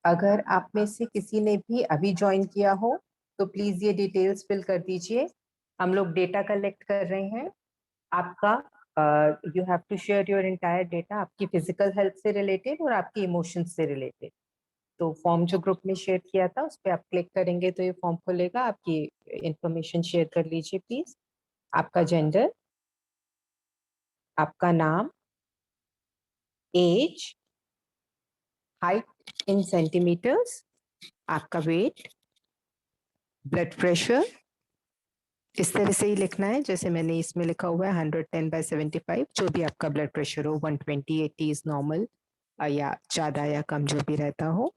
अगर आप में से किसी ने भी अभी ज्वाइन किया हो तो प्लीज ये डिटेल्स फिल कर दीजिए। हम लोग डेटा कलेक्ट कर रहे हैं आपका। You have to share your entire data, आपकी फिजिकल हेल्थ से रिलेटेड और आपकी इमोशंस से रिलेटेड। तो फॉर्म जो ग्रुप में शेयर किया था उस पर आप क्लिक करेंगे तो ये फॉर्म खुलेगा। आपकी इंफॉर्मेशन शेयर कर लीजिए प्लीज। आपका जेंडर, आपका नाम, एज, हाइट इन सेंटीमीटर्स, आपका वेट, ब्लड प्रेशर, इस तरह से ही लिखना है जैसे मैंने इसमें लिखा हुआ है 110/75। जो भी आपका ब्लड प्रेशर हो, 120/80 इज नॉर्मल, या ज्यादा या कम जो भी रहता हो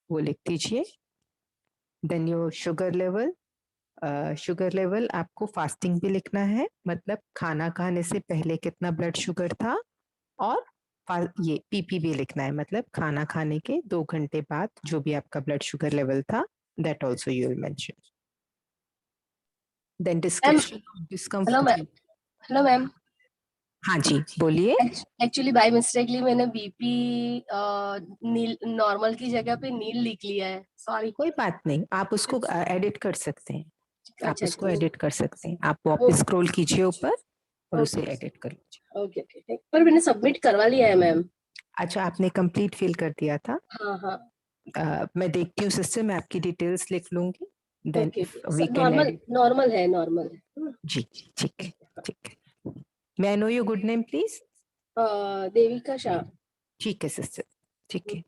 वो लिख दीजिए। Then your sugar level. Sugar level आपको फास्टिंग भी लिखना है, मतलब खाना खाने से पहले कितना ब्लड शुगर था, और ये पीपी भी लिखना है, मतलब खाना खाने के 2 घंटे बाद जो भी आपका ब्लड शुगर लेवल था, that also you will mention. Then ma'am, description of hello discomfort. Ma'am. Hello ma'am. हाँ जी बोलिए। एक्चुअली बाय मिस्टेकली मैंने बीपी नील नॉर्मल की जगह पे नील लिख लिया है, सॉरी। कोई बात नहीं, आप उसको एडिट कर सकते हैं। आप अच्छा उसको अच्छा। एडिट कर सकते हैं। आप वो वापस स्क्रॉल कीजिए ऊपर और उसे ओके एडिट कर लीजिए। ओके ओके, पर मैंने सबमिट करवा लिया है मैम। अच्छा, आपने कंप्लीट फिल कर दिया था। हाँ हाँ। मैं देखती हूँ सिस्टम में, आपकी डिटेल्स लिख लूंगी। Then okay if we okay, can normal edit. Normal है, नॉर्मल है। जी, ठीक है, ठीक है। May I know your good name please. Devika Shah. ठीक है सिस्टर, ठीक है।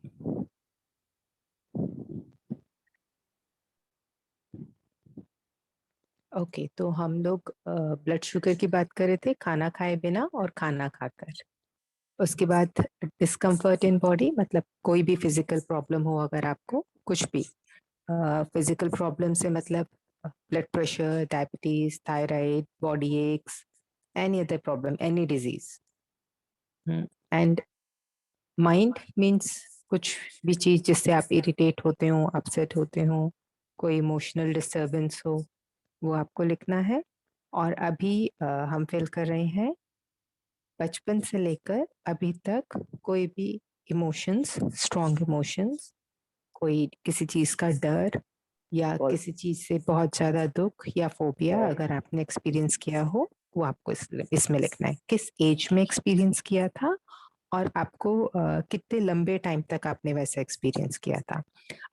ओके, तो हम लोग ब्लड शुगर की बात कर रहे थे, खाना खाए बिना और खाना खाकर। उसके बाद डिस्कम्फर्ट इन बॉडी, मतलब कोई भी फिजिकल प्रॉब्लम हो, अगर आपको कुछ भी फिजिकल प्रॉब्लम से मतलब blood pressure, diabetes, thyroid, body aches, any other problem, any disease. And mind means कुछ भी चीज जिससे आप इरिटेट होते हो, अपसेट होते हो, कोई इमोशनल डिस्टर्बेंस हो, वो आपको लिखना है। और अभी हम फिल कर रहे हैं बचपन से लेकर अभी तक कोई भी इमोशंस, स्ट्रॉन्ग इमोशंस, कोई किसी चीज का डर या किसी चीज से बहुत ज्यादा दुख या फोबिया अगर आपने एक्सपीरियंस किया हो, वो आपको इसमें लिखना है। किस एज में एक्सपीरियंस किया था और आपको कितने लंबे टाइम तक आपने वैसा एक्सपीरियंस किया था।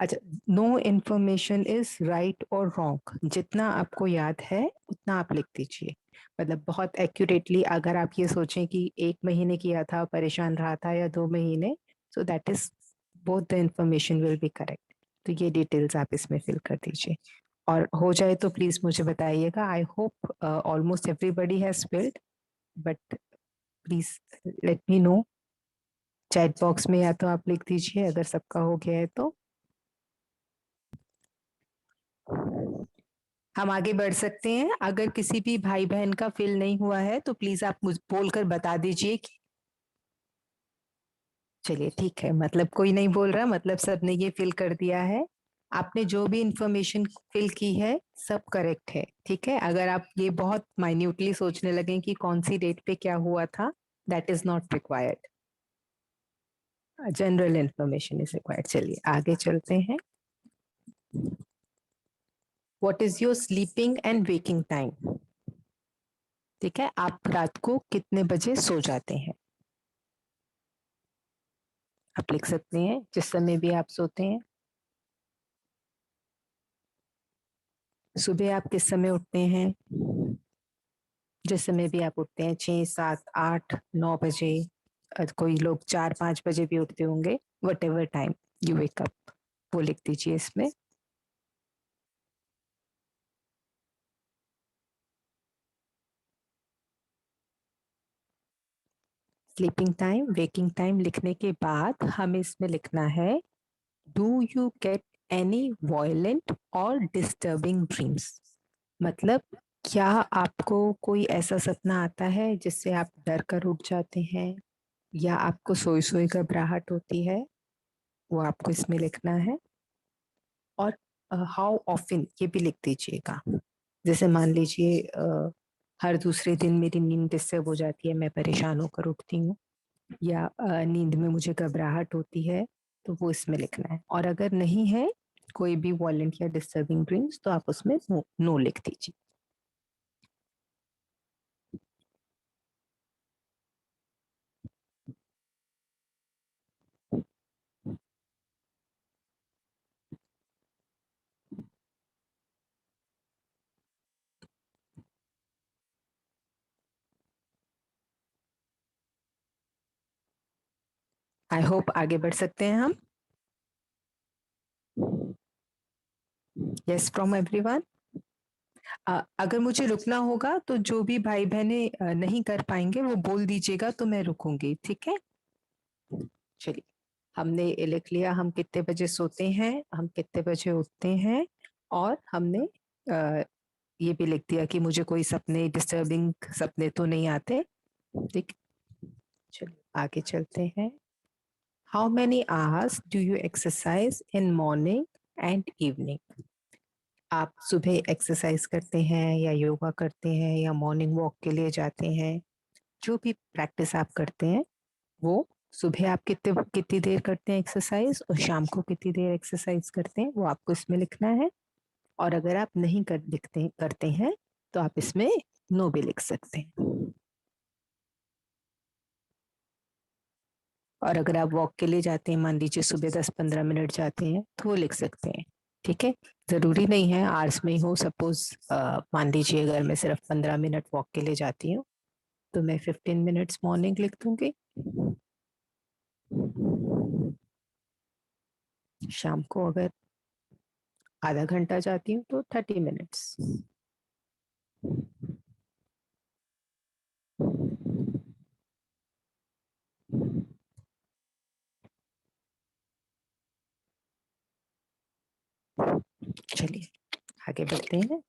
अच्छा, नो इन्फॉर्मेशन इज राइट और रॉन्ग, जितना आपको याद है उतना आप लिख दीजिए। मतलब बहुत एक्यूरेटली अगर आप ये सोचें कि 1 महीने किया था, परेशान रहा था, या 2 महीने, so that is both the information will be correct. तो ये डिटेल्स आप इसमें फिल कर दीजिए। और हो जाए तो प्लीज मुझे बताइएगा। I hope almost everybody has field, but please let me know chat box में, या तो आप लिख दीजिए अगर सबका हो गया है तो। हम आगे बढ़ सकते हैं। अगर किसी भी भाई बहन का फिल नहीं हुआ है तो प्लीज आप मुझे बोलकर बता दीजिए कि चलिए ठीक है, मतलब कोई नहीं बोल रहा, मतलब सबने ये फिल कर दिया है। आपने जो भी इंफॉर्मेशन फिल की है सब करेक्ट है, ठीक है। अगर आप ये बहुत माइन्यूटली सोचने लगे कि कौन सी डेट पे क्या हुआ था, that is not required. General information is required. चलिए आगे चलते हैं। What is your sleeping and waking time? ठीक है, आप रात को कितने बजे सो जाते हैं? आप लिख सकते हैं जिस समय भी आप सोते हैं। सुबह आप किस समय उठते हैं? जिस समय भी आप उठते हैं, 6, 7, 8, 9 बजे। कोई लोग 4, 5 बजे भी उठते होंगे। What ever time you wake up, वो लिख दीजिए इसमें। स्लीपिंग टाइम, वेकिंग टाइम लिखने के बाद हमें इसमें लिखना है, do you get any violent और डिस्टर्बिंग ड्रीम्स? मतलब क्या आपको कोई ऐसा सपना आता है जिससे आप डर कर उठ जाते हैं, या आपको सोई सोई घबराहट होती है? वो आपको इसमें लिखना है। और हाउ ऑफन ये भी लिख दीजिएगा। जैसे मान लीजिए हर दूसरे दिन मेरी नींद डिस्टर्ब हो जाती है, मैं परेशान होकर उठती हूँ, या नींद में मुझे घबराहट होती है, तो वो इसमें लिखना है, और अगर नहीं है कोई भी वॉयलेंट या डिस्टर्बिंग ड्रीम्स तो आप उसमें नो लिख दीजिए। आई होप आगे बढ़ सकते हैं हम। Yes from everyone. अगर मुझे रुकना होगा तो जो भी भाई बहने नहीं कर पाएंगे वो बोल दीजिएगा तो मैं रुकूंगी, ठीक है। चलिए, हमने ये लिख लिया हम कितने बजे सोते हैं, हम कितने बजे उठते हैं, और हमने अ, ये भी लिख दिया कि मुझे कोई सपने, डिस्टर्बिंग सपने तो नहीं आते, ठीक। चलिए आगे चलते हैं। How many hours do you exercise in morning and evening? आप सुबह एक्सरसाइज करते हैं या योगा करते हैं या मॉर्निंग वॉक के लिए जाते हैं, जो भी प्रैक्टिस आप करते हैं वो सुबह आप कितने कितनी देर करते हैं एक्सरसाइज, और शाम को कितनी देर एक्सरसाइज करते हैं, वो आपको इसमें लिखना है। और अगर आप नहीं लिखते करते हैं तो आप इसमें नो भी लिख सकते हैं। और अगर आप वॉक के लिए जाते हैं, मान लीजिए सुबह 10-15 मिनट जाते हैं, तो वो लिख सकते हैं, ठीक है। जरूरी नहीं है आर्स में ही हो, सपोज मान लीजिए अगर मैं सिर्फ 15 मिनट वॉक के लिए जाती हूँ तो मैं 15 मिनट्स मॉर्निंग लिख दूंगी, शाम को अगर आधा घंटा जाती हूँ तो 30 मिनट्स। चलिए आगे बढ़ते हैं।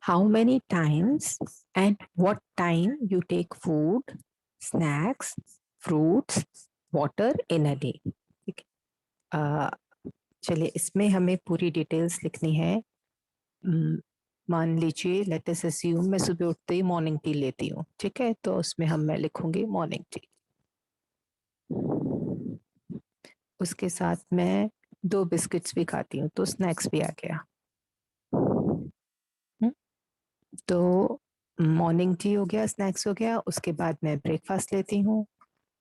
How many times and what time you take food, snacks, fruits, water in a day? ठीक है। चलिए इसमें हमें पूरी डिटेल्स लिखनी है। मान लीजिए लेट अस अस्यूम मैं सुबह उठते ही मॉर्निंग टी लेती हूँ, ठीक है, तो उसमें मैं लिखूंगी मॉर्निंग टी। उसके साथ मैं 2 बिस्किट्स भी खाती हूँ तो स्नैक्स भी आ गया। हम्म, तो मॉर्निंग टी हो गया, स्नैक्स हो गया, उसके बाद मैं ब्रेकफास्ट लेती हूँ,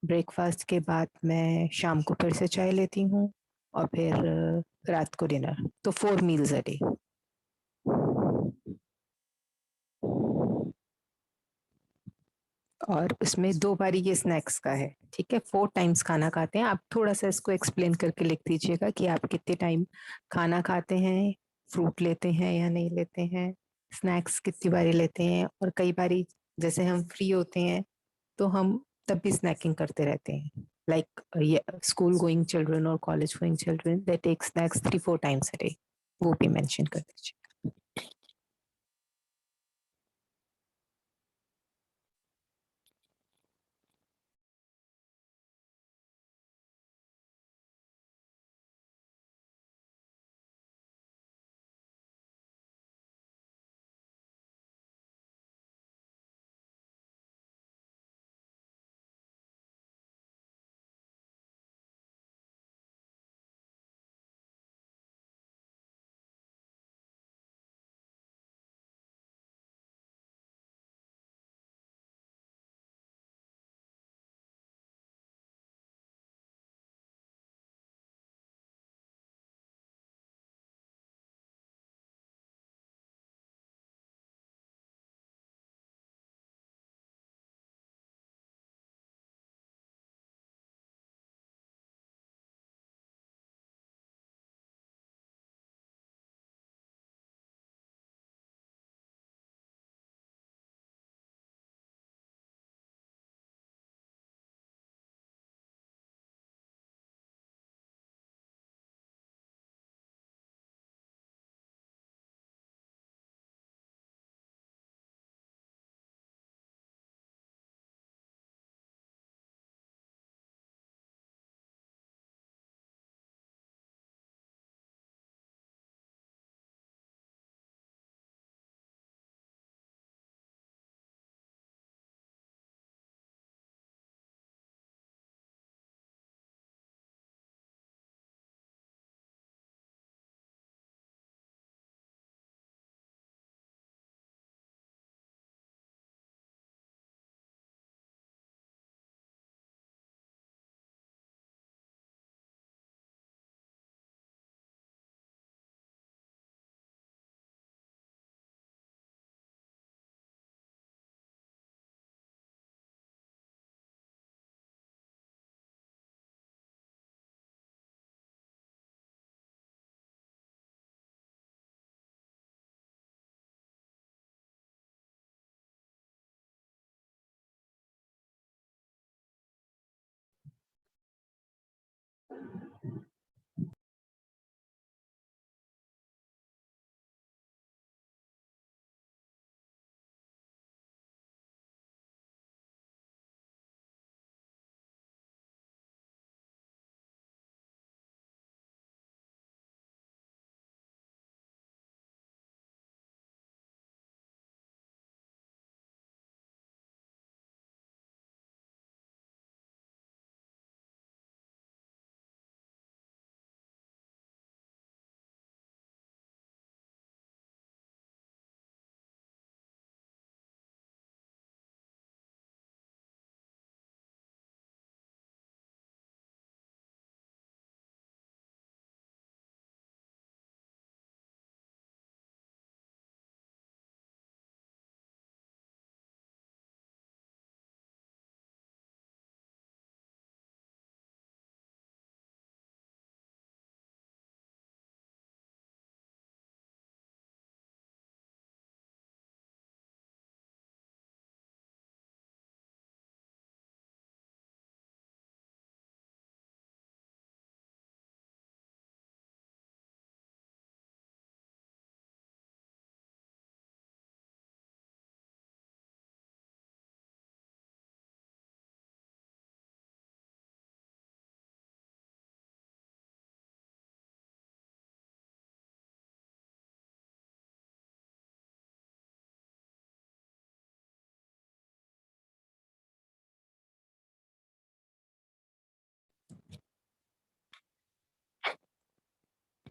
ब्रेकफास्ट के बाद मैं शाम को फिर से चाय लेती हूँ, और फिर रात को डिनर, तो 4 मील्स अ डे। और उसमें 2 बारी ये स्नैक्स का है, ठीक है, 4 टाइम्स खाना खाते हैं। आप थोड़ा सा इसको एक्सप्लेन करके लिख दीजिएगा कि आप कितने टाइम खाना खाते हैं, फ्रूट लेते हैं या नहीं लेते हैं, स्नैक्स कितनी बारी लेते हैं, और कई बारी जैसे हम फ्री होते हैं तो हम तब भी स्नैकिंग करते रहते हैं, लाइक स्कूल गोइंग चिल्ड्रन और college going children they take snacks 3-4 times a day, वो भी मेंशन कर दीजिए।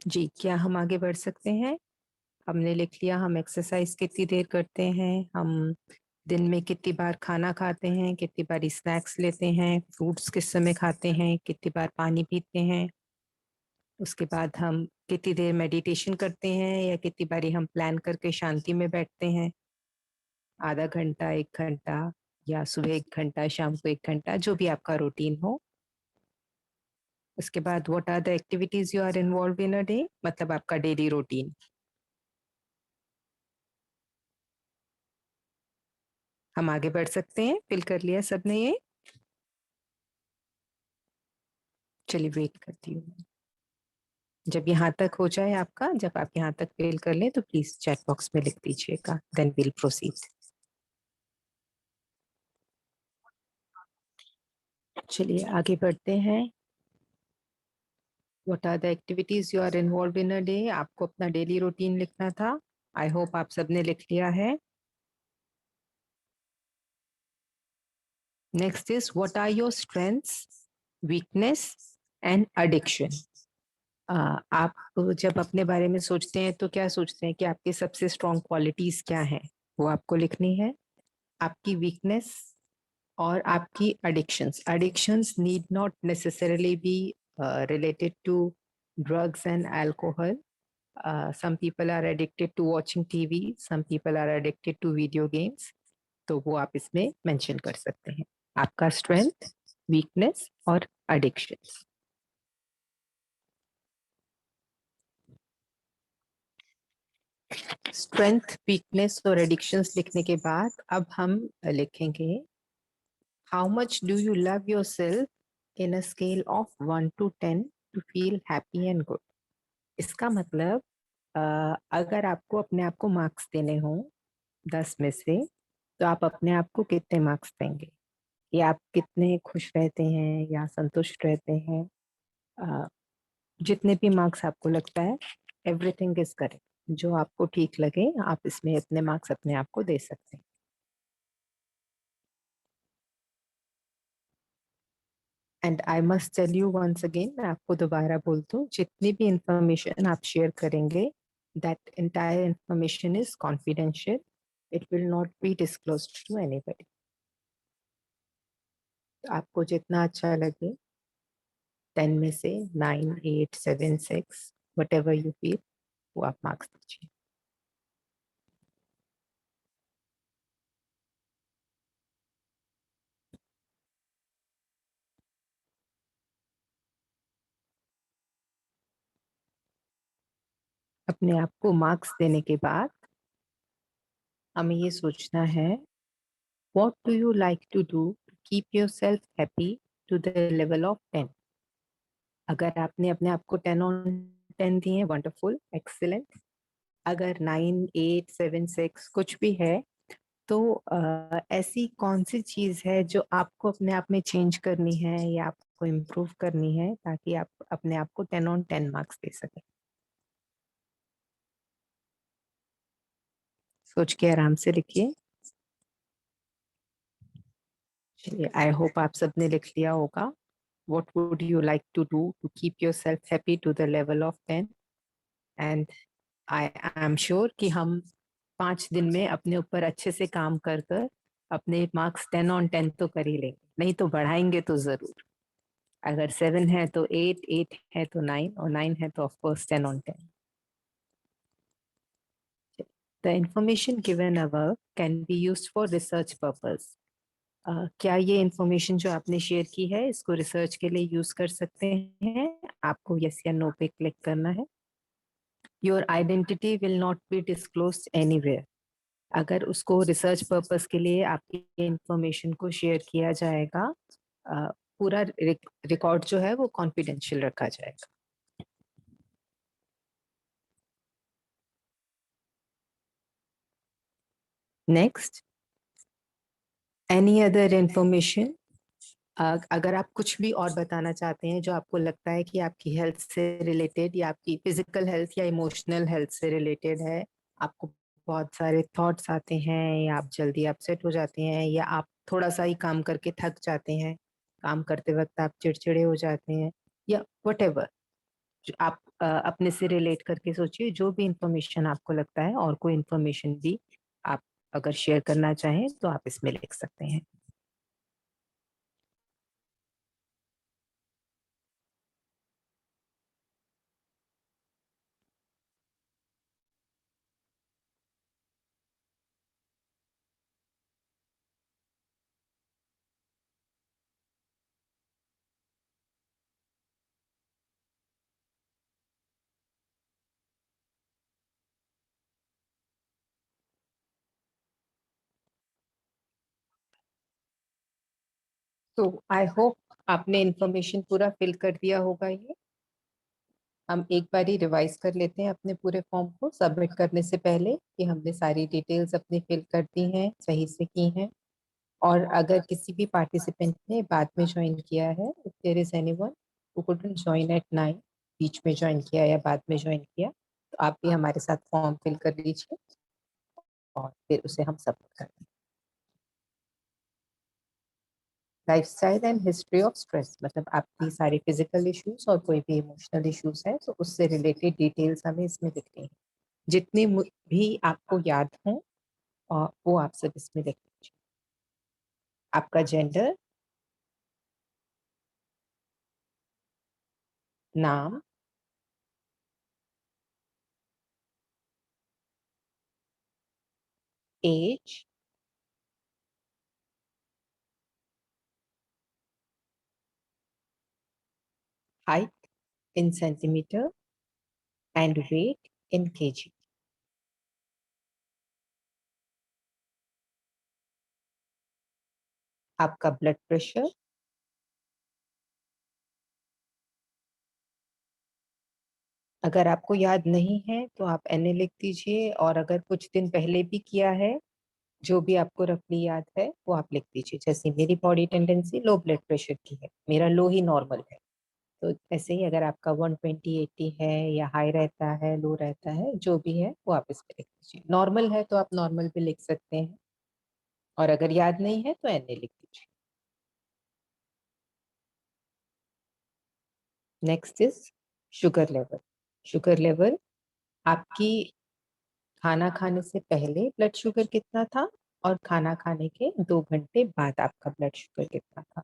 जी, क्या हम आगे बढ़ सकते हैं? हमने लिख लिया हम एक्सरसाइज कितनी देर करते हैं, हम दिन में कितनी बार खाना खाते हैं, कितनी बार स्नैक्स लेते हैं, फ्रूट्स किस समय खाते हैं, कितनी बार पानी पीते हैं। उसके बाद हम कितनी देर मेडिटेशन करते हैं या कितनी बारी हम प्लान करके शांति में बैठते हैं, आधा घंटा, 1 घंटा या सुबह 1 घंटा, शाम को 1 घंटा, जो भी आपका रूटीन हो। उसके बाद what are the activities you are involve in a day, मतलब आपका डेली रूटीन। हम आगे बढ़ सकते हैं, फिल कर लिया सबने ये? चलिए वेट करती हूँ। जब यहाँ तक हो जाए आपका, जब आप यहाँ तक फिल कर लें तो प्लीज चैट बॉक्स में लिख दीजिएगा, देन विल प्रोसीड। चलिए आगे बढ़ते हैं। What are the activities you are involve in a day, आपको अपना डेली रूटीन लिखना था। आई होप आप सबने लिख लिया है। Next is what are your strengths, weakness and addiction. आप जब अपने बारे में सोचते हैं तो क्या सोचते हैं कि आपकी सबसे स्ट्रॉन्ग क्वालिटीज क्या हैं, वो आपको लिखनी है। आपकी वीकनेस और आपकी addictions. Addictions need not necessarily be related to drugs and alcohol. Some people are addicted to watching TV, some people are addicted to video games. तो वो आप इसमें मेंशन कर सकते हैं, आपका स्ट्रेंथ, वीकनेस और एडिक्शंस। स्ट्रेंथ, वीकनेस और एडिक्शंस लिखने के बाद अब हम लिखेंगे how much do you love yourself in a scale of 1 to 10 to feel happy and good. इसका मतलब अगर आपको अपने आप को मार्क्स देने हो 10 में से, तो आप अपने आप को कितने मार्क्स देंगे, या आप कितने खुश रहते हैं या संतुष्ट रहते हैं। अ, जितने भी मार्क्स आपको लगता है, एवरीथिंग इज करेक्ट, जो आपको ठीक लगे आप इसमें इतने मार्क्स अपने आप को दे सकते हैं। And I must tell you once again, मैं आपको दोबारा बोल दूं, जितनी भी इंफॉर्मेशन आप शेयर करेंगे, that entire information is confidential, it will not be disclosed to anybody. आपको जितना अच्छा लगे, 10 में से 9, 8, 7, 6, वट एवर यू फील, वो आप मार्क्स दीजिए। अपने आप को मार्क्स देने के बाद हमें ये सोचना है, what do you like to do to keep yourself happy to the level of 10। अगर आपने अपने आप को 10 on 10 दिए, वंडरफुल, एक्सीलेंट। अगर 9, 8, 7, 6 कुछ भी है, तो ऐसी कौन सी चीज है जो आपको अपने आप में चेंज करनी है या आपको इम्प्रूव करनी है, ताकि आप अपने आप को 10 on 10 मार्क्स दे सकें। सोच के आराम से लिखिए। चलिए, आई होप आप सबने लिख लिया होगा। What would you like to do to keep yourself happy to the level of 10? And I am sure कि हम 5 दिन में अपने ऊपर अच्छे से काम कर कर अपने मार्क्स 10 on 10 तो कर ही लेंगे, नहीं तो बढ़ाएंगे तो जरूर। अगर 7 है तो 8, 8 है तो 9 और 9 है तो of course 10 on 10। The information given above can be used for research purpose. क्या ये इंफॉर्मेशन जो आपने शेयर की है इसको रिसर्च के लिए यूज कर सकते हैं? आपको यस या नो पे क्लिक करना है। Your identity will not be disclosed anywhere. अगर उसको रिसर्च पर्पस के लिए आपकी इंफॉर्मेशन को शेयर किया जाएगा, पूरा रिकॉर्ड जो है वो कॉन्फिडेंशियल रखा जाएगा। Next, any other information. अगर आप कुछ भी और बताना चाहते हैं जो आपको लगता है कि आपकी हेल्थ से रिलेटेड या आपकी फिजिकल हेल्थ या इमोशनल हेल्थ से रिलेटेड है, आपको बहुत सारे थॉट्स आते हैं या आप जल्दी अपसेट हो जाते हैं या आप थोड़ा सा ही काम करके थक जाते हैं, काम करते वक्त आप चिड़चिड़े हो जाते हैं या वट एवर, आप अपने से रिलेट करके सोचिए, जो भी इंफॉर्मेशन आपको लगता है, और कोई इंफॉर्मेशन भी आप अगर शेयर करना चाहें तो आप इसमें लिख सकते हैं। तो आई होप आपने इंफॉर्मेशन पूरा फिल कर दिया होगा। ये हम एक बार ही रिवाइज कर लेते हैं अपने पूरे फॉर्म को सबमिट करने से पहले, कि हमने सारी डिटेल्स अपनी फिल कर दी हैं, सही से की हैं। और अगर किसी भी पार्टिसिपेंट ने बाद में ज्वाइन किया है, if there is anyone who couldn't join at 9, बीच में ज्वाइन किया या बाद में ज्वाइन किया, तो आप भी हमारे साथ फॉर्म फिल कर लीजिए और फिर उसे हम सबमिट कर देंगे। Lifestyle and history of stress, मतलब आपकी सारी फिजिकल इश्यूज और कोई भी इमोशनल इश्यूज है तो उससे रिलेटेड डिटेल्स हमें इसमें लिखनी है। जितनी भी आपको याद हो वो आप सब इसमें लिख लीजिए। आपका जेंडर, नाम, age, height in centimetre and weight in KG. आपका ब्लड प्रेशर, अगर आपको याद नहीं है तो आप एनए लिख दीजिए, और अगर कुछ दिन पहले भी किया है, जो भी आपको रफली याद है वो आप लिख दीजिए। जैसे मेरी body tendency low blood pressure की है, मेरा लो ही नॉर्मल है, तो ऐसे ही अगर आपका 120/80 है या हाई रहता है, लो रहता है, जो भी है वो आप इस पे लिख दीजिए। नॉर्मल है तो आप नॉर्मल भी लिख सकते हैं, और अगर याद नहीं है तो एनए लिख दीजिए। Next is sugar level. Sugar level आपकी खाना खाने से पहले ब्लड शुगर कितना था, और खाना खाने के 2 घंटे बाद आपका ब्लड शुगर कितना था।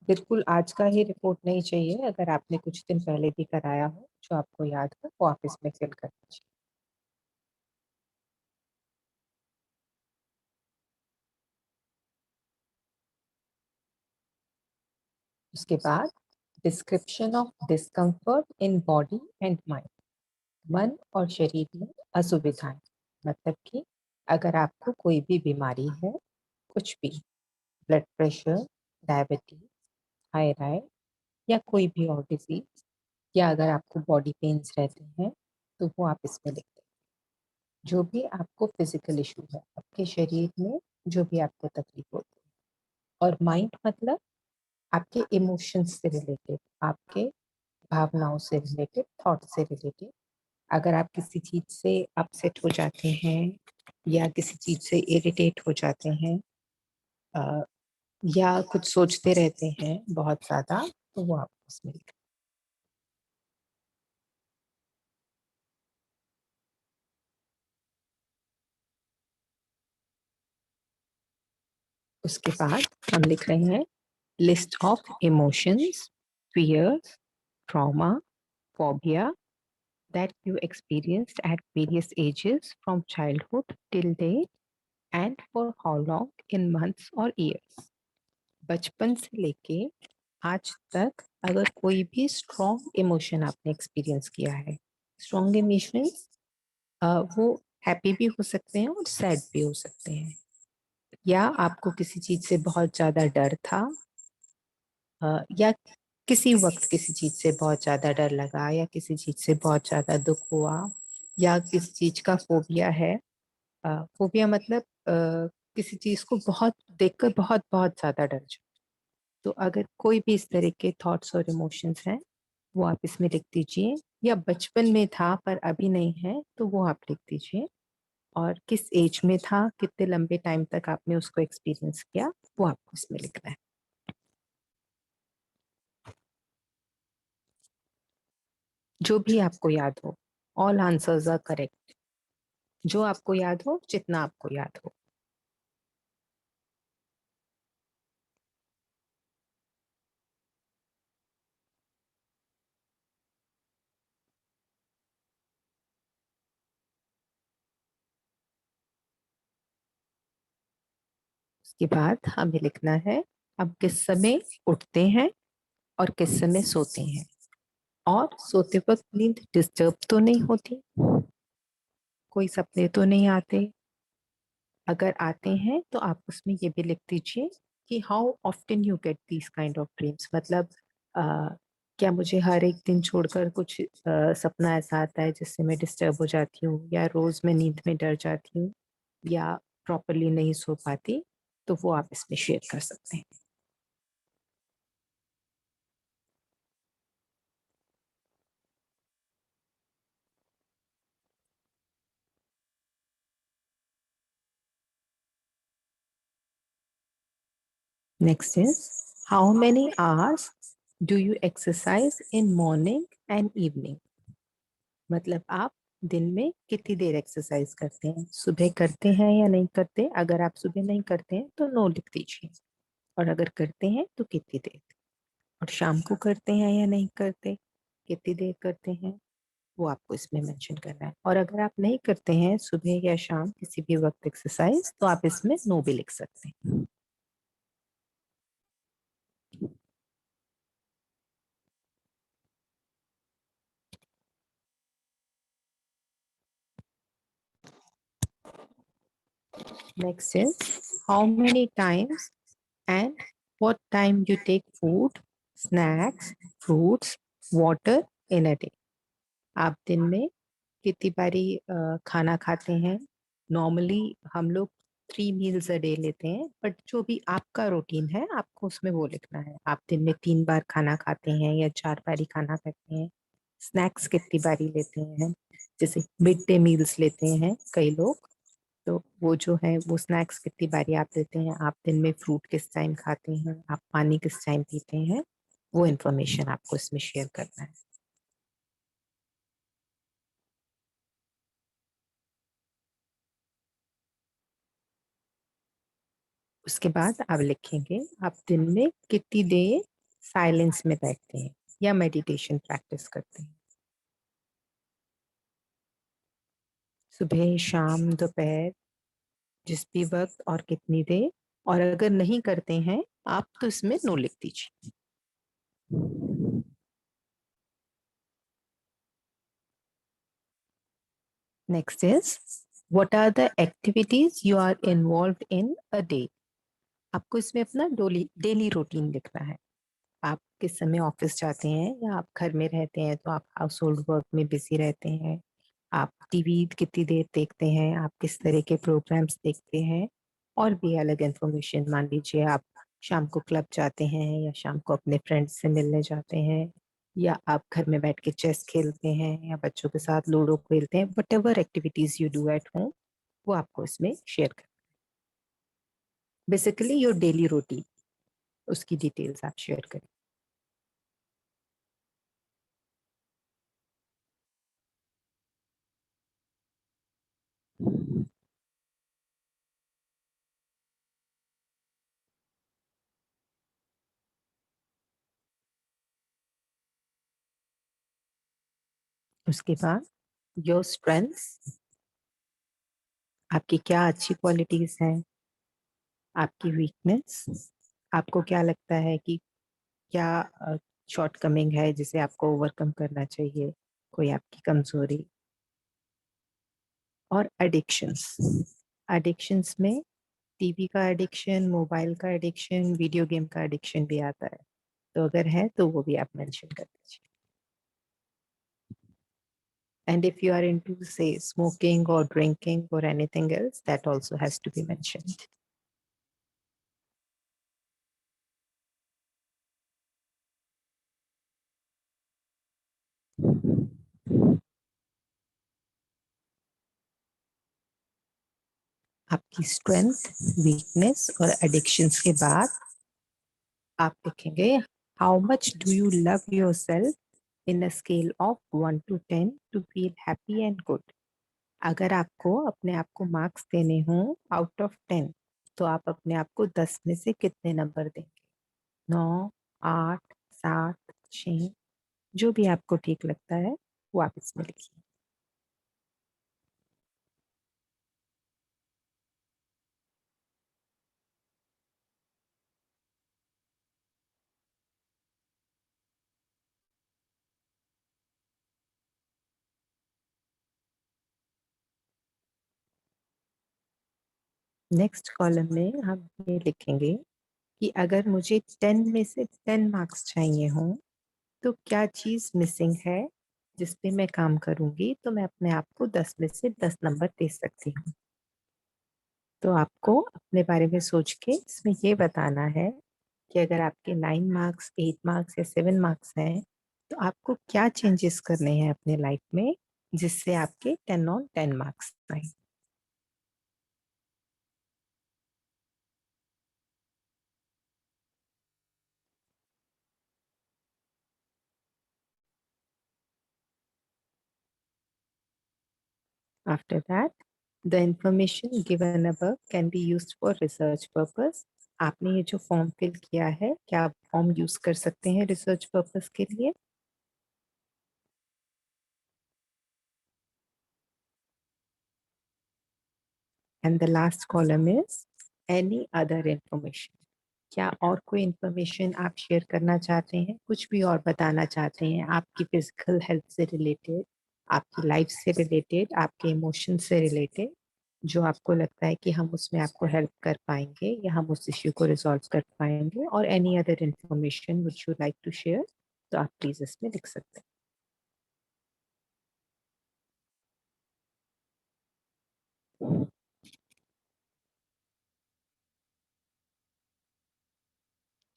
बिल्कुल आज का ही रिपोर्ट नहीं चाहिए, अगर आपने कुछ दिन पहले भी कराया हो जो आपको याद हो वो आप इसमें फिल कर दीजिए। उसके बाद description of discomfort in body and mind, मन और शरीर में असुविधाएं, मतलब कि अगर आपको कोई भी बीमारी है, कुछ भी, ब्लड प्रेशर, डायबिटीज, थायराइड या कोई भी और डिजीज, या अगर आपको बॉडी पेन्स रहते हैं तो वो आप इसमें लिख दें। जो भी आपको फिजिकल इशू है आपके शरीर में, जो भी आपको तकलीफ होती है। और माइंड मतलब आपके इमोशंस से रिलेटेड, आपके भावनाओं से रिलेटेड, थॉट से रिलेटेड। अगर आप किसी चीज से अपसेट हो जाते हैं या किसी चीज से इरिटेट हो जाते हैं, अ, या कुछ सोचते रहते हैं बहुत ज्यादा, तो वो आप उसमें लिखें। उसके बाद हम लिख रहे हैं list of emotions, fears, trauma, phobia that you experienced at various ages from childhood till date, and for how long in months or years। बचपन से लेके आज तक अगर कोई भी स्ट्रॉन्ग इमोशन आपने एक्सपीरियंस किया है, स्ट्रॉन्ग इमोशंस वो हैप्पी भी हो सकते हैं और सैड भी हो सकते हैं, या आपको किसी चीज से बहुत ज्यादा डर था, या किसी वक्त किसी चीज से बहुत ज्यादा डर लगा, या किसी चीज से बहुत ज्यादा दुख हुआ, या किसी चीज का फोबिया है। फोबिया मतलब किसी चीज को बहुत देखकर बहुत बहुत ज्यादा डर जाओ। तो अगर कोई भी इस तरह के थॉट्स और इमोशंस हैं वो आप इसमें लिख दीजिए, या बचपन में था पर अभी नहीं है तो वो आप लिख दीजिए, और किस एज में था, कितने लंबे टाइम तक आपने उसको एक्सपीरियंस किया, वो आपको इसमें लिखना है। जो भी आपको याद हो, ऑल आंसर्स आर करेक्ट। जो आपको याद हो, जितना आपको याद हो। उसके बाद हमें लिखना है अब किस समय उठते हैं और किस समय सोते हैं, और सोते वक्त नींद डिस्टर्ब तो नहीं होती, कोई सपने तो नहीं आते। अगर आते हैं तो आप उसमें ये भी लिख दीजिए कि how often you get these kind of dreams, मतलब क्या मुझे हर एक दिन छोड़कर कुछ सपना ऐसा आता है जिससे मैं डिस्टर्ब हो जाती हूँ, या रोज मैं नींद में डर जाती हूँ, या प्रॉपरली नहीं सो पाती, तो वो आप इसमें शेयर कर सकते हैं। Next is how many hours do you exercise in morning and evening, मतलब आप दिन में कितनी देर एक्सरसाइज करते हैं, सुबह करते हैं या नहीं करते। अगर आप सुबह नहीं करते हैं तो नो लिख दीजिए, और अगर करते हैं तो कितनी देर, और शाम को करते हैं या नहीं करते, कितनी देर करते हैं, वो आपको इसमें मेंशन करना है। और अगर आप नहीं करते हैं सुबह या शाम किसी भी वक्त एक्सरसाइज, तो आप इसमें नो भी लिख सकते हैं। Next is how many times and what time you take food, snacks, fruits, water in a day। आप दिन में कितनी बारी खाना खाते हैं। नॉर्मली हम लोग 3 मील्स अ डे लेते हैं, बट जो भी आपका रूटीन है आपको उसमें वो लिखना है। आप दिन में 3 बार खाना खाते हैं या 4 बारी खाना खाते हैं। स्नैक्स कितनी बारी लेते हैं, जैसे मिड डे मील्स लेते हैं कई लोग, तो वो जो है वो स्नैक्स कितनी बारी आप लेते हैं, आप दिन में फ्रूट किस टाइम खाते हैं, आप पानी किस टाइम पीते हैं, वो इन्फॉर्मेशन आपको इसमें शेयर करना है। उसके बाद आप लिखेंगे आप दिन में कितनी देर साइलेंस में बैठते हैं या मेडिटेशन प्रैक्टिस करते हैं, सुबह शाम दोपहर जिस भी वक्त, और कितनी देर। और अगर नहीं करते हैं आप तो इसमें नो लिख दीजिए। Next is what are the activities you are involved in a day. आपको इसमें अपना डेली डेली रूटीन लिखना है। आप किस समय ऑफिस जाते हैं या आप घर में रहते हैं तो आप हाउस होल्ड वर्क में बिजी रहते हैं, आप टीवी कितनी देर देखते हैं, आप किस तरह के प्रोग्राम्स देखते हैं, और भी अलग इन्फॉर्मेशन। मान लीजिए आप शाम को क्लब जाते हैं या शाम को अपने फ्रेंड्स से मिलने जाते हैं, या आप घर में बैठ के चेस खेलते हैं या बच्चों के साथ लूडो खेलते हैं, what ever activities you do at home, वो आपको इसमें शेयर कर, बेसिकली योर डेली रूटीन, उसकी डिटेल्स आप शेयर करें। उसके बाद योर स्ट्रेंथ्स, आपकी क्या अच्छी क्वालिटीज हैं, आपकी वीकनेस, आपको क्या लगता है कि क्या शॉर्ट कमिंग है जिसे आपको ओवरकम करना चाहिए, कोई आपकी कमजोरी। और एडिक्शंस, एडिक्शंस में टीवी का एडिक्शन, मोबाइल का एडिक्शन, वीडियो गेम का एडिक्शन भी आता है, तो अगर है तो वो भी आप मेंशन कर दीजिए। And if you are into, say, smoking or drinking or anything else, that also has to be mentioned. आपकी स्ट्रेंथ, वीकनेस और एडिक्शंस के बाद आप लिखेंगे how much do you love your self in a scale of 1 to 10 to feel happy and good. अगर आपको अपने आप को मार्क्स देने हो आउट ऑफ 10, तो आप अपने आप को 10 में से कितने नंबर देंगे? 9, 8, 7, 6, जो भी आपको ठीक लगता है वो आप इसमें लिखिए। नेक्स्ट कॉलम में हम ये लिखेंगे कि अगर मुझे 10 में से 10 मार्क्स चाहिए हो तो क्या चीज मिसिंग है जिस पे मैं काम करूंगी तो मैं अपने आप को 10 में से 10 नंबर दे सकती हूँ। तो आपको अपने बारे में सोच के इसमें ये बताना है कि अगर आपके 9 मार्क्स, 8 मार्क्स या 7 मार्क्स हैं तो आपको क्या चेंजेस करने हैं अपने लाइफ में जिससे आपके 10 on 10 मार्क्स आए। After that, the information given above can be used for research purpose. आपने ये जो फॉर्म फिल किया है, क्या आप फॉर्म यूज कर सकते हैं रिसर्च पर्पस के लिए? And the last column is any other information. क्या और कोई इंफॉर्मेशन आप शेयर करना चाहते हैं, कुछ भी और बताना चाहते हैं आपकी फिजिकल हेल्थ से रिलेटेड, आपकी लाइफ से रिलेटेड, आपके इमोशन से रिलेटेड, जो आपको लगता है कि हम उसमें आपको हेल्प कर पाएंगे या हम उस इश्यू को रिजॉल्व कर पाएंगे, और any other information which you like to share, तो आप प्लीज इसमें लिख सकते हैं।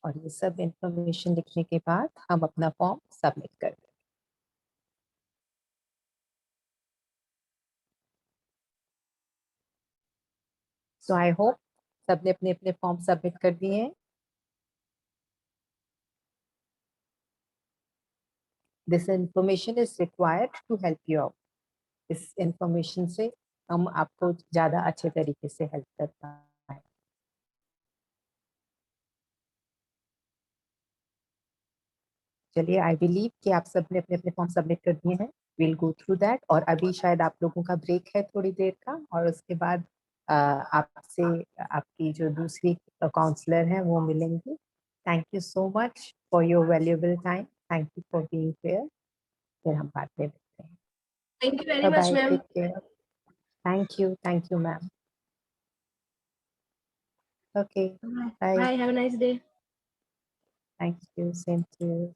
और ये सब इंफॉर्मेशन लिखने के बाद हम अपना फॉर्म सबमिट कर दें। सो आई होप सबने अपने अपने फॉर्म सबमिट कर दिए हैं। This information is required to help you out. इस इंफॉर्मेशन से हम आपको ज्यादा अच्छे तरीके से हेल्प कर पाए। चलिए, आई बिलीव कि आप सबने अपने अपने फॉर्म सबमिट कर दिए हैं। विल गो थ्रू दैट, और अभी शायद आप लोगों का ब्रेक है थोड़ी देर का, और उसके बाद आपसे आपकी जो दूसरी काउंसलर हैं वो मिलेंगी। Thank you so much for your valuable time. Thank you for being here. फिर हम बाद में मिलते हैं। Thank you very bye much, bye, ma'am. Take care. Thank you ma'am. Okay, Bye. Bye. Bye. Have a nice day. Thank you, same to you.